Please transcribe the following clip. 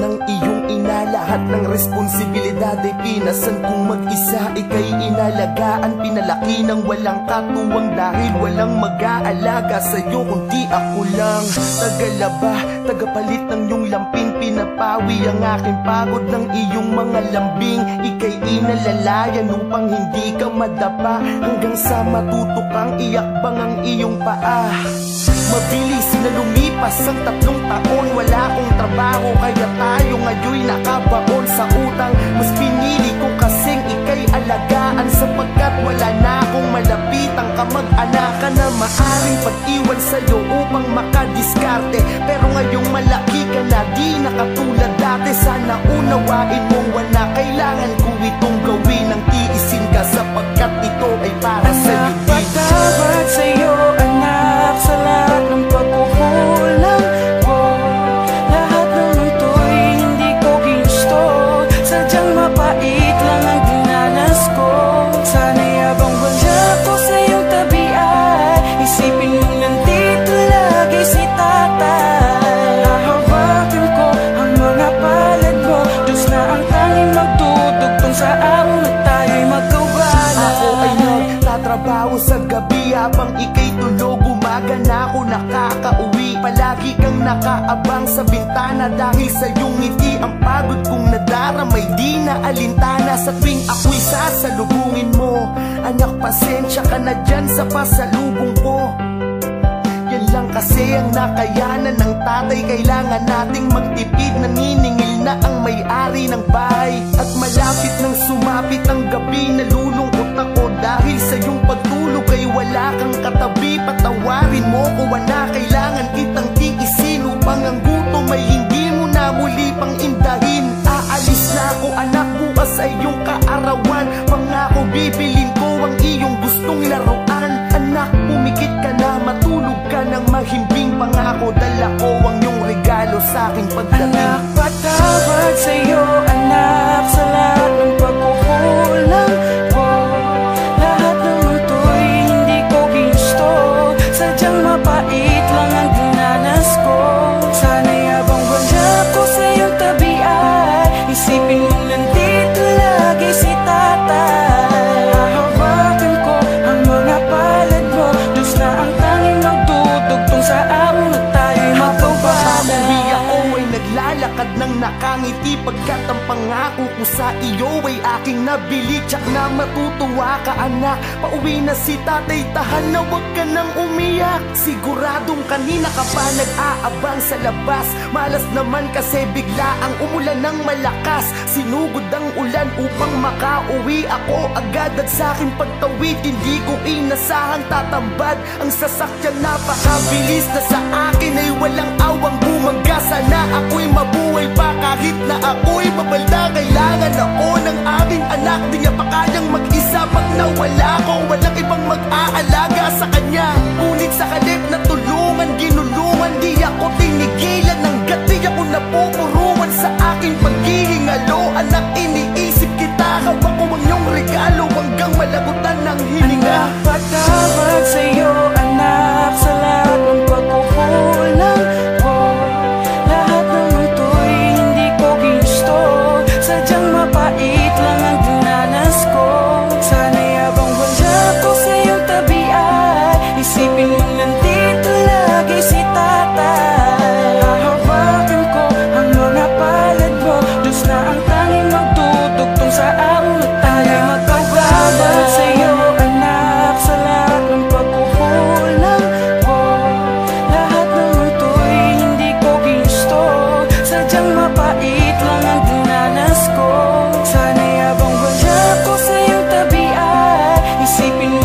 ng iyong ina. Lahat ng responsibilidad ay pinasan kong mag-isa. Ika'y inalagaan, pinalaki ng walang katuwang, dahil walang mag-aalaga sa'yo kundi ako lang. Tagalaba, tagapalit ng iyong lampin, pinapawi ang aking pagod ng iyong mga lambing. Ika'y inalalayan upang hindi ka madapa, hanggang sa matuto kang iakbang ang iyong paa. Mabilis na lumipas ang 3 taon, wala akong trabaho, kaya tayo ngayon'y nakabaon sa utang. Mas pinili ko kasing ika'y alagaan, sapagkat wala na akong malapitang kamag-anakan na maaring pag-iwan sa'yo upang makadiskarte. Pero ngayong malaki ka na, di na katulad dati. Sana unawain mong wala kailangan ko itong gawin, ang tiisin ka, sapagkat ito ay para sa'yo. Patawad sa'yo anak, sa lahat ng pagkukulang ko. Lahat ng ito'y hindi ko ginusto, sadyang mapait lang ang dinanas ko. Sana'y habang wala ko sa iyong tabi ay isipin mong nandito lagi si tatay. Hahawakan ko ang mga palad mo, Diyos na ang tanging magdudugtong sa araw na tayo'y magkawala. Ako ay nagtatrabaho sa gabi, habang ika'y tulog umaga na ako nakakauwi. Palagi kang nakaabang sa bintana, dahil sa iyong ngiti ang pagod kong nadaramay di na alintana. Sa tuwing ako'y sasalubungin mo, anak pasensya ka na dyan sa pasalubong ko. Yan lang kasi ang nakayanan ng tatay, kailangan nating magtipid. Naniningil na ang may-ari ng bahay, at malapit nang sumapit ang gabi, nalulungkot ako dahil sa iyong pagtulog ay wala kang katabi. Patawarin mo ko anak, kailangan kitang tiisin upang ang gutom ay hindi mo na muli pang indahin. Aalis na ako anak, bukas ay iyong kaarawan. Pangako bibilin ko ang iyong gustong laruan. Anak, pumikit ka na, matulog ka ng mahimbing. Pangako dala ko ang iyong regalo sa aking pagdating. Anak, patawad sa'yo anak, sa lahat ng pagkukulang ko. Lahat ng ito'y hindi ko ginusto, sadyang mapait lang ang dinanas ko. Sana'y habang wala ko sa iyong tabi ay isipin mong nandito lagi si tatay. Hahawakan ko ang mga palad mo, Diyos na ang tanging magdudugtong sa araw na tayo'y magkawala. Ako ay naglalakad ng nakangiti, pagkat ang pangako ko sa iyo ay aking nabili. Tsak na matutuwa ka anak, pauwi na si tatay, tahan na wag ka nang umiyak. Siguradong kanina ka pa nag-aabang sa labas, malas naman kasi bigla ang umulan ng malakas. Sinugod ang ulan upang makauwi ako agad, at sa aking pagtawid hindi ko inasahang tatambad ang sasakyan. Napakabilis na sa akin ay walang awang bumaga. Sana ako'y mabuhay pa kahit na ako'y mabalda. Kailangan ako ng aking anak, di niya pa kayang mag-isa. Pag nawala ko, walang ibang mag-aalaga sa kanya. Ngunit sa halip na tulungan, ginulungan, di ako tinigilan hanggat di ako napupuruan sa aking paghihingalo. Anak, iniisip kita, hawak ko ang iyong regalo hanggang malagutan ng hininga. Anak, patawad sa'yo anak, sa lahat ng pagkukulang ko. Lahat ng ito'y hindi ko ginusto, sadyang mapait lang ang dinanas ko. Sana'y habang wala ko sa iyong tabi ay isipin mong nandito lagi si tatay. Hahawakan ko ang mga palad mo, Diyos na ang tanging magdudugtong sa araw na tayo'y magkawala. Sa'yo anak, sa lahat ng pagkukulang ko. Lahat ng ito'y hindi ko ginusto, sadyang mapait lang ang dinanas ko. Sana'y habang wala ko sa iyong tabi ay isipin mo